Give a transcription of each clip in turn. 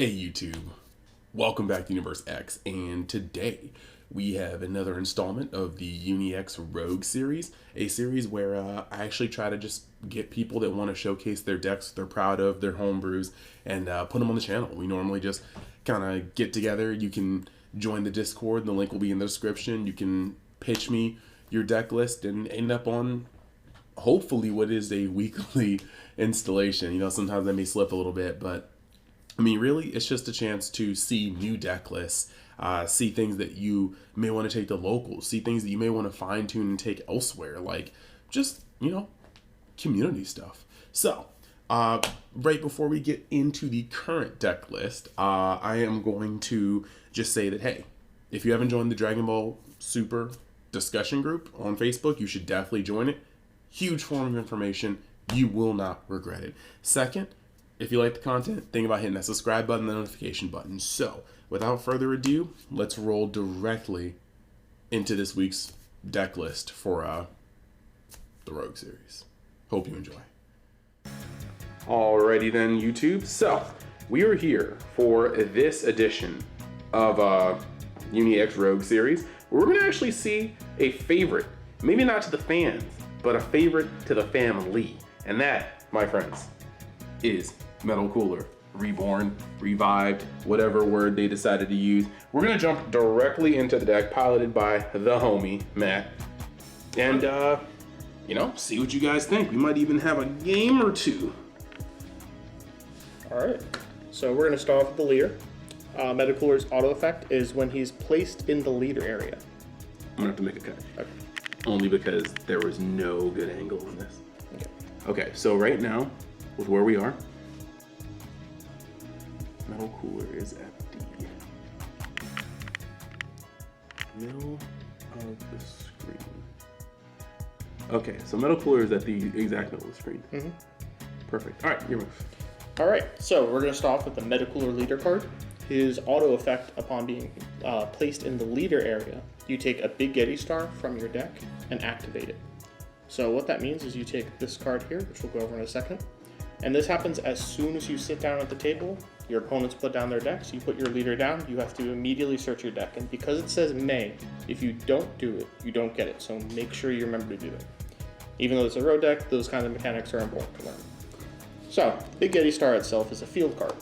Hey YouTube, welcome back to Universe X, and today we have another installment of the UniXRogue series, a series where I actually try to just get people that want to showcase their decks they're proud of, their homebrews, and put them on the channel. We normally just kind of get together. You can join the Discord, the link will be in the description. You can pitch me your deck list and end up on hopefully what is a weekly installation. You know, sometimes that may slip a little bit, but I mean, really, it's just a chance to see new deck lists, see things that you may want to take to locals, see things that you may want to fine tune and take elsewhere, like just, community stuff. So, right before we get into the current deck list, I am going to just say that, hey, if you haven't joined the Dragon Ball Super discussion group on Facebook, you should definitely join it. Huge form of information. You will not regret it. Second, if you like the content, think about hitting that subscribe button, the notification button. So, without further ado, let's roll directly into this week's deck list for the Rogue series. Hope you enjoy. Alrighty then, YouTube. So, we are here for this edition of UniXRogue series, where we're going to actually see a favorite, maybe not to the fans, but a favorite to the family. And that, my friends, is Metal Cooler, reborn, revived, whatever word they decided to use. We're gonna jump directly into the deck, piloted by the homie Matt, and see what you guys think. We might even have a game or two. All right, so we're gonna start off with the leader. Metal Cooler's auto effect is when he's placed in the leader area. I'm gonna have to make a cut. Okay. Only because there was no good angle on this. Okay, so right now, with where we are, Metal Cooler is at the middle of the screen. Okay, so Metal Cooler is at the exact middle of the screen. Mm-hmm. Perfect. All right, your move. All right, so we're going to start off with the Metal Cooler leader card. His auto effect upon being placed in the leader area, you take a Big Yeti Star from your deck and activate it. So what that means is you take this card here, which we'll go over in a second, and this happens as soon as you sit down at the table. Your opponents put down their decks, you put your leader down, you have to immediately search your deck. And because it says may, if you don't do it, you don't get it. So make sure you remember to do it. Even though it's a road deck, those kind of mechanics are important to learn. So, Big Yeti Star itself is a field card.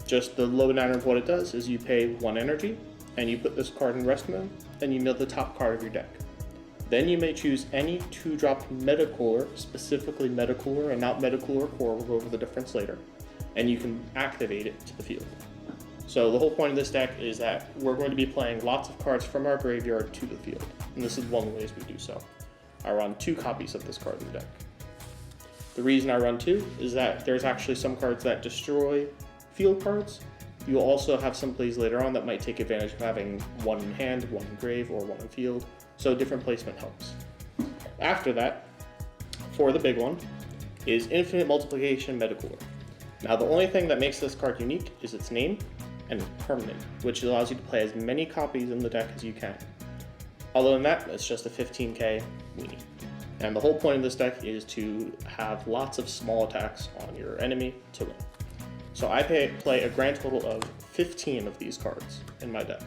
Just the lowdown of what it does is you pay 1 energy, and you put this card in rest mode, and you mill the top card of your deck. Then you may choose any 2-drop Meta Cooler, specifically Meta Cooler and not Meta Cooler Core, we'll go over the difference later, and you can activate it to the field. So the whole point of this deck is that we're going to be playing lots of cards from our graveyard to the field, and this is one of the ways we do so. I run 2 copies of this card in the deck. The reason I run 2 is that there's actually some cards that destroy field cards. You'll also have some plays later on that might take advantage of having 1 in hand, 1 in grave, or 1 in field. So different placement helps. After that, for the big one, is Infinite Multiplication Meta Cooler. Now the only thing that makes this card unique is its name and it's permanent, which allows you to play as many copies in the deck as you can. Other than that, it's just a 15k weenie. And the whole point of this deck is to have lots of small attacks on your enemy to win. So I play a grand total of 15 of these cards in my deck.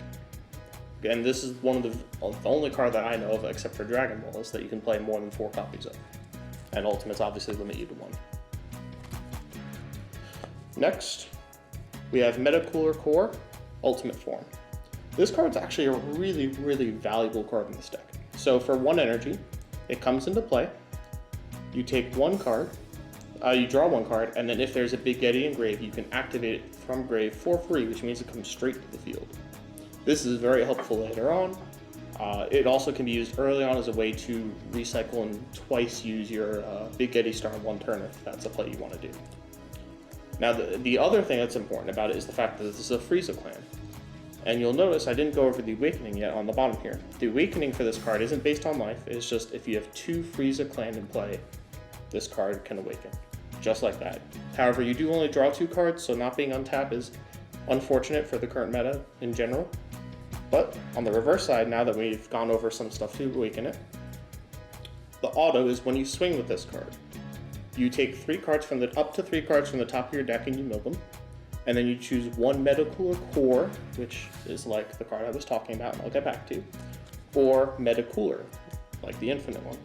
And this is one of the only card that I know of, except for Dragon Ball, is that you can play more than 4 copies of. And Ultimates obviously limit you to 1. Next, we have Meta Cooler Core, Ultimate Form. This card's actually a really, really valuable card in this deck. So for 1 energy, it comes into play, you take 1 card, you draw 1 card, and then if there's a Big Yeti in grave, you can activate it from grave for free, which means it comes straight to the field. This is very helpful later on. It also can be used early on as a way to recycle and twice use your Big Yeti Star in 1 turn if that's a play you want to do. Now the other thing that's important about it is the fact that this is a Frieza clan. And you'll notice I didn't go over the awakening yet on the bottom here. The awakening for this card isn't based on life, it's just if you have 2 Frieza clan in play, this card can awaken. Just like that. However, you do only draw 2 cards, so not being untapped is unfortunate for the current meta in general. But on the reverse side, now that we've gone over some stuff to awaken it, the auto is when you swing with this card. You take 3 cards up to 3 cards from the top of your deck and you mill them. and then you choose one Metacooler Core, which is like the card I was talking about, and I'll get back to, or Metacooler, like the infinite one.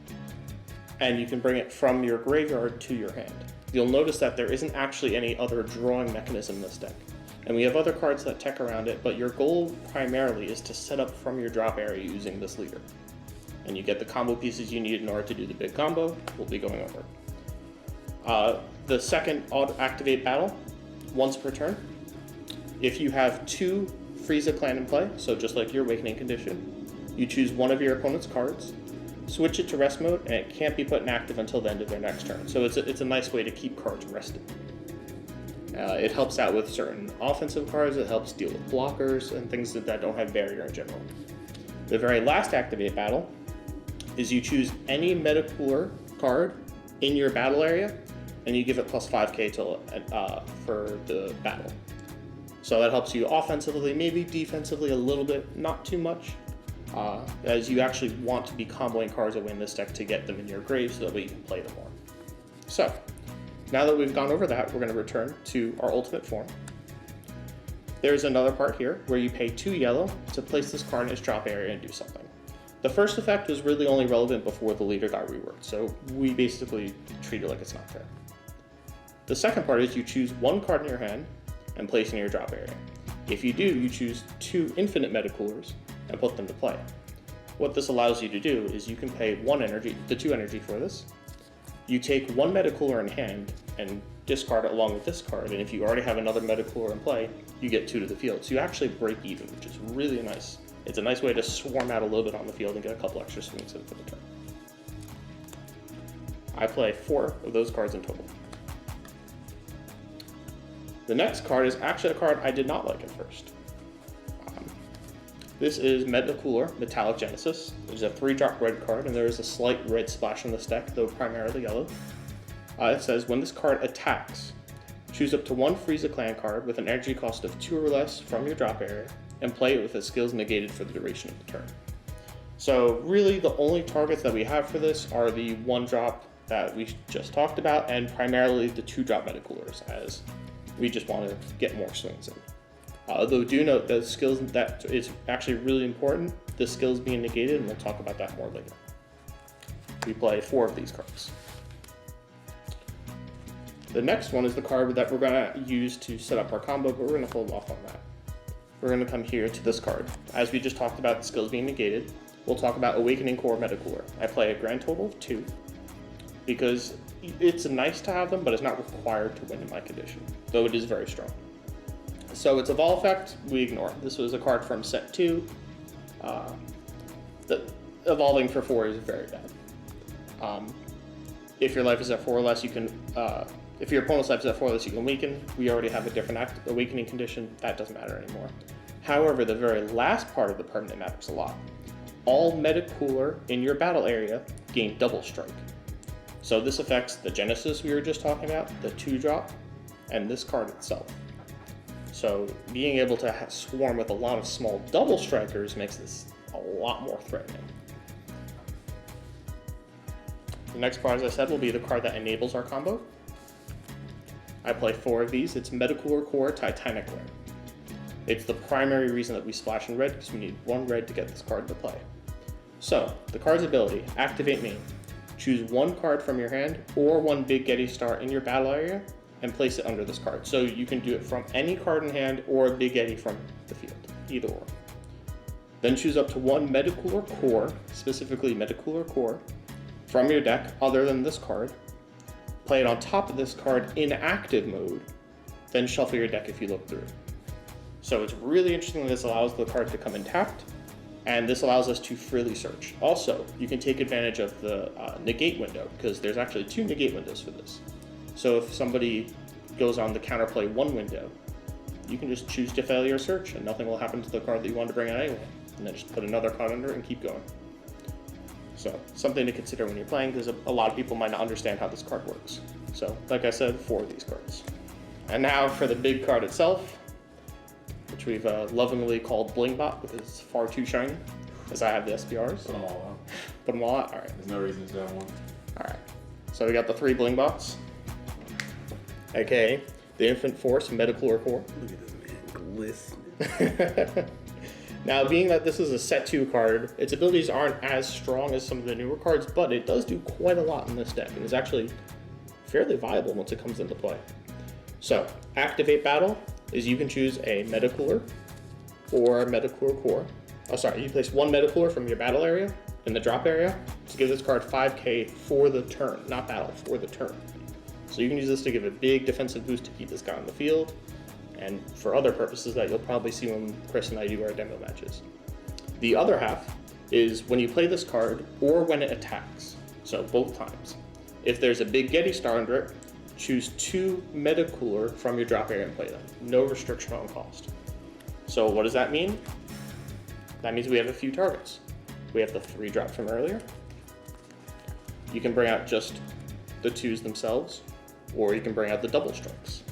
And you can bring it from your graveyard to your hand. You'll notice that there isn't actually any other drawing mechanism in this deck. And we have other cards that tech around it, but your goal primarily is to set up from your drop area using this leader. And you get the combo pieces you need in order to do the big combo. We'll be going over. The second activate battle, once per turn. If you have 2 Frieza Clan in play, so just like your Awakening Condition, you choose one of your opponent's cards, switch it to rest mode, and it can't be put in active until the end of their next turn. So it's a nice way to keep cards rested. It helps out with certain offensive cards, it helps deal with blockers and things that don't have barrier in general. The very last activate battle is you choose any Metacooler card in your battle area, and you give it plus 5k for the battle. So that helps you offensively, maybe defensively a little bit, not too much, as you actually want to be comboing cards away in this deck to get them in your grave so that way you can play them more. So, now that we've gone over that, we're going to return to our ultimate form. There's another part here where you pay 2 yellow to place this card in its drop area and do something. The first effect was really only relevant before the leader got reworked, so we basically treat it like it's not there. The second part is you choose 1 card in your hand and place it in your drop area. If you do, you choose 2 infinite Metacoolers and put them to play. What this allows you to do is you can pay 2 energy for this. You take 1 Metacooler in hand and discard it along with this card, and if you already have another Metacooler in play, you get 2 to the field. So you actually break even, which is really nice. It's a nice way to swarm out a little bit on the field and get a couple extra swings in for the turn. I play 4 of those cards in total. The next card is actually a card I did not like at first. This is Metacooler Metallic Genesis. There's a 3-drop red card, and there is a slight red splash on this deck, though primarily yellow. It says, when this card attacks, choose up to 1 Frieza Clan card with an energy cost of 2 or less from your drop area, and play it with its skills negated for the duration of the turn. So really the only targets that we have for this are the 1-drop that we just talked about, and primarily the 2-drop Metacoolers, as we just want to get more swings in. Though do note that skills, that is actually really important, the skills being negated, and we'll talk about that more later. We play 4 of these cards. The next one is the card that we're going to use to set up our combo, but we're going to hold off on that. We're going to come here to this card. As we just talked about the skills being negated, we'll talk about Awakening Core Metacooler. I play a grand total of 2, because it's nice to have them, but it's not required to win in my condition, though it is very strong. So its Evolve effect, we ignore. This was a card from set 2. The evolving for 4 is very bad. If your life is at 4 or less, you can, if your opponent's life is at 4 or less, you can weaken. We already have a different awakening condition. That doesn't matter anymore. However, the very last part of the permanent matters a lot. All Metacooler in your battle area gain double strike. So this affects the Genesis we were just talking about, the 2-drop, and this card itself. So being able to swarm with a lot of small double strikers makes this a lot more threatening. The next card, as I said, will be the card that enables our combo. I play 4 of these. It's Metacooler Core Titanic Red. It's the primary reason that we splash in red, because we need 1 red to get this card to play. So, the card's ability, Activate Main. Choose 1 card from your hand or 1 Big Getty Star in your battle area and place it under this card. So you can do it from any card in hand or a Big Getty from the field, either or. Then choose up to 1 Metacooler Core, specifically Metacooler Core, from your deck other than this card. Play it on top of this card in active mode, then shuffle your deck if you look through. So it's really interesting that this allows the card to come in tapped, and this allows us to freely search. Also, you can take advantage of the negate window, because there's actually 2 negate windows for this. So if somebody goes on the counterplay 1 window, you can just choose to fail your search and nothing will happen to the card that you wanted to bring out anyway. And then just put another card under it and keep going. So something to consider when you're playing, because a lot of people might not understand how this card works. So like I said, 4 of these cards. And now for the big card itself, which we've lovingly called Bling Bot because it's far too shiny, as I have the SPRs. Put them all out. Put them all out? Alright. There's no reason to have one. Alright. So we got the 3 Bling Bots. Okay. the Infinite Force Medical Core. Look at this man glistening. Now, being that this is a set 2 card, its abilities aren't as strong as some of the newer cards, but it does do quite a lot in this deck, and is actually fairly viable once it comes into play. So, Activate Battle is you can choose a Metacooler or a Metacooler Core. Oh, sorry, you place 1 Metacooler from your battle area in the drop area to give this card 5k for the turn, not battle, for the turn. So you can use this to give a big defensive boost to keep this guy on the field, and for other purposes that you'll probably see when Chris and I do our demo matches. The other half is when you play this card or when it attacks, so both times. If there's a big Getty Star under it, choose 2 Metacooler from your drop area and play them. No restriction on cost. So what does that mean? That means we have a few targets. We have the 3 drop from earlier. You can bring out just the 2s themselves, or you can bring out the double strikes.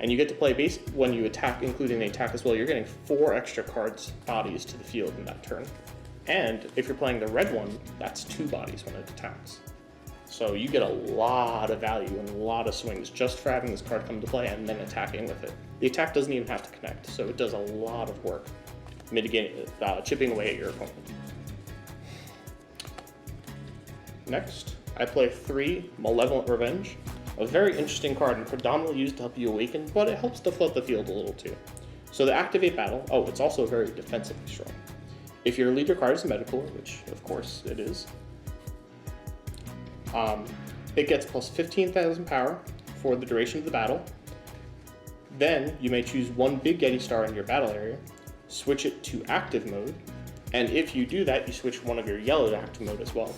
And you get to play base when you attack, including the attack as well. You're getting 4 extra cards, bodies to the field in that turn. And if you're playing the red one, that's 2 bodies when it attacks. So you get a lot of value and a lot of swings just for having this card come to play and then attacking with it. The attack doesn't even have to connect, so it does a lot of work, mitigating, chipping away at your opponent. Next, I play 3 Malevolent Revenge. A very interesting card and predominantly used to help you awaken, but it helps to flood the field a little too. So the Activate Battle, it's also very defensively strong. If your leader card is medical, which of course it is, it gets plus 15,000 power for the duration of the battle. Then you may choose 1 big Getty Star in your battle area, switch it to active mode, and if you do that, you switch one of your yellow to active mode as well.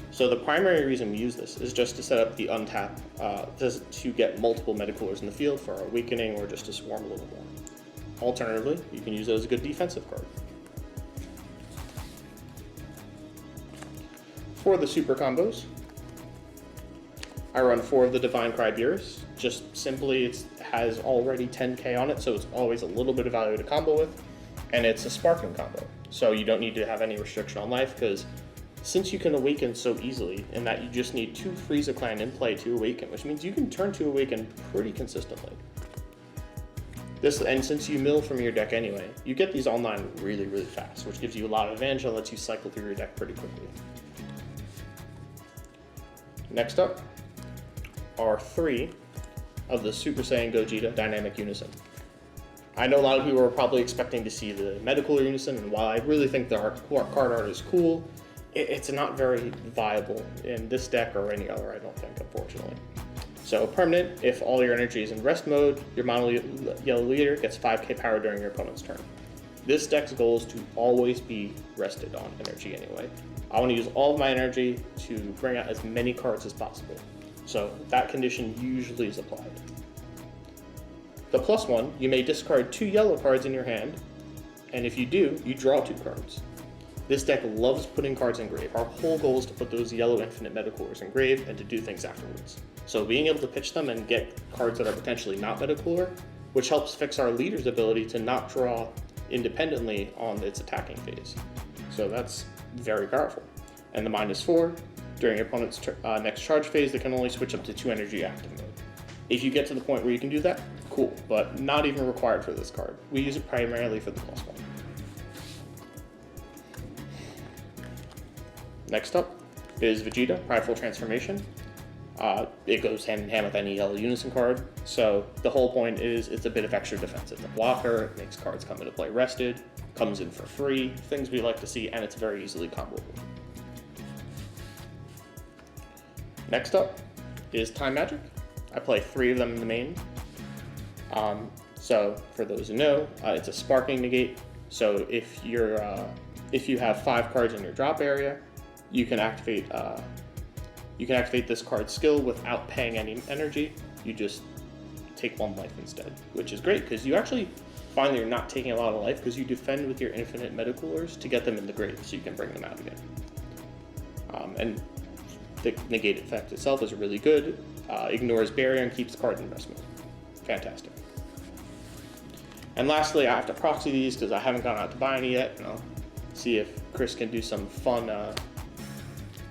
So the primary reason we use this is just to set up the untap to get multiple Metacoolers in the field for awakening or just to swarm a little more. Alternatively, you can use it as a good defensive card. For the super combos, I run 4 of the Divine Crybears. Just simply, it has already 10k on it, so it's always a little bit of value to combo with, and it's a Sparking combo. So you don't need to have any restriction on life, because since you can awaken so easily, in that you just need 2 Frieza Clan in play to awaken, which means you can turn to awaken pretty consistently. And since you mill from your deck anyway, you get these online really, really fast, which gives you a lot of advantage and lets you cycle through your deck pretty quickly. Next up are 3 of the Super Saiyan Gogeta Dynamic Unison. I know a lot of people are probably expecting to see the Medical Unison, and while I really think the card art is cool, it's not very viable in this deck or any other, I don't think, unfortunately. So permanent, if all your energy is in rest mode, your mono yellow leader gets 5k power during your opponent's turn. This deck's goal is to always be rested on energy anyway. I want to use all of my energy to bring out as many cards as possible. So that condition usually is applied. The +1, you may discard 2 yellow cards in your hand, and if you do, you draw 2 cards. This deck loves putting cards in grave. Our whole goal is to put those yellow infinite Metacoolers in grave and to do things afterwards. So being able to pitch them and get cards that are potentially not Metacooler, which helps fix our leader's ability to not draw independently on its attacking phase. So that's very powerful. And the -4, during your opponent's next charge phase, they can only switch up to 2 energy active mode. If you get to the point where you can do that, cool, but not even required for this card. We use it primarily for the +1. Next up is Vegeta, Prideful Transformation. It goes hand in hand with any yellow Unison card, so the whole point is it's a bit of extra defense. It's a blocker, it makes cards come into play rested, comes in for free, things we like to see, and it's very easily comboable. Next up is Time Magic. I play 3 of them in the main. So for those who know, it's a Sparking negate, so if you have 5 cards in your drop area, you can activate this card's skill without paying any energy. You just take 1 life instead, which is great because you actually find that you're not taking a lot of life because you defend with your infinite Metacoolers to get them in the grave so you can bring them out again. And the negate effect itself is really good. Ignores barrier and keeps the card in rest mode. Fantastic. And lastly, I have to proxy these because I haven't gone out to buy any yet, and I'll see if Chris can do some fun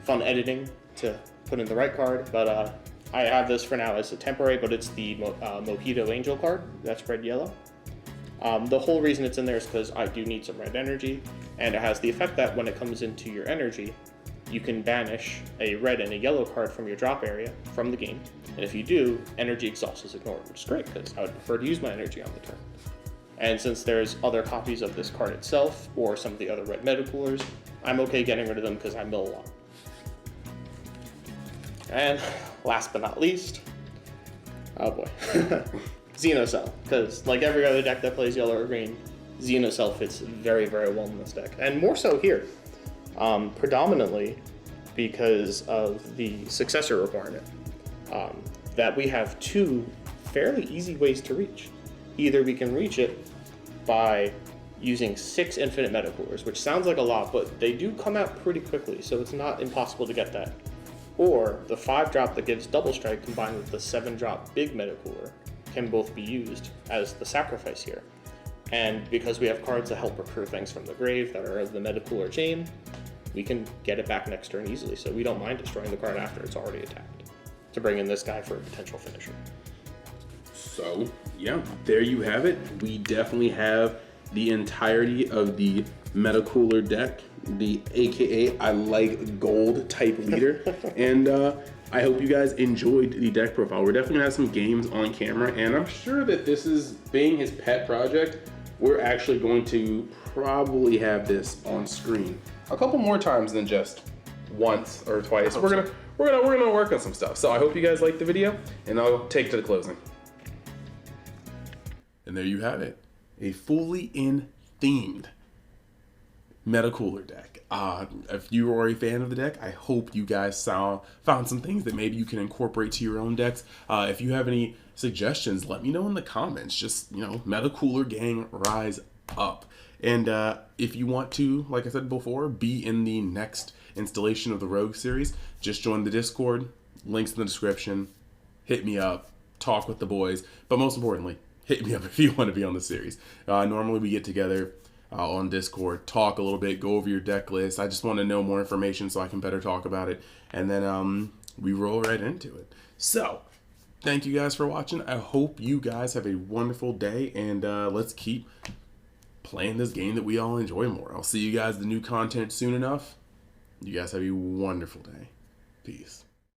editing to put in the right card, but I have this for now as a temporary, but it's the Mojito Angel card. That's red yellow. The whole reason it's in there is because I do need some red energy, and it has the effect that when it comes into your energy, you can banish a red and a yellow card from your drop area from the game. And if you do, energy exhaust is ignored, which is great because I would prefer to use my energy on the turn. And since there's other copies of this card itself, or some of the other red meta coolers, I'm okay getting rid of them because I mill a lot. And last but not least, oh boy, Xenocell, because like every other deck that plays yellow or green, Xenocell fits very, very well in this deck, and more so here, predominantly because of the successor requirement, that we have two fairly easy ways to reach. Either we can reach it by using 6 infinite meta coolers, which sounds like a lot, but they do come out pretty quickly, so it's not impossible to get that. Or the 5-drop that gives double strike combined with the 7-drop big meta cooler can both be used as the sacrifice here. And because we have cards that help recur things from the grave that are the meta cooler chain, we can get it back next turn easily, so we don't mind destroying the card after it's already attacked to bring in this guy for a potential finisher. So, yeah, there you have it. We definitely have the entirety of the meta cooler deck, the AKA I like gold type leader. And I hope you guys enjoyed the deck profile. We're definitely gonna have some games on camera, and I'm sure that this is being his pet project. We're actually going to probably have this on screen a couple more times than just once or twice. We're gonna work on some stuff. So I hope you guys liked the video, and I'll take it to the closing. And there you have it, a fully in-themed meta cooler deck. If you are a fan of the deck, I hope you guys found some things that maybe you can incorporate to your own decks. If you have any suggestions, let me know in the comments. Just, meta cooler gang, rise up. And if you want to, like I said before, be in the next installation of the Rogue series, just join the Discord, links in the description, hit me up, talk with the boys, but most importantly, hit me up if you want to be on the series. Normally we get together on Discord, talk a little bit, go over your deck list. I just want to know more information so I can better talk about it. And then we roll right into it. So, thank you guys for watching. I hope you guys have a wonderful day, and let's keep playing this game that we all enjoy more. I'll see you guys the new content soon enough. You guys have a wonderful day. Peace.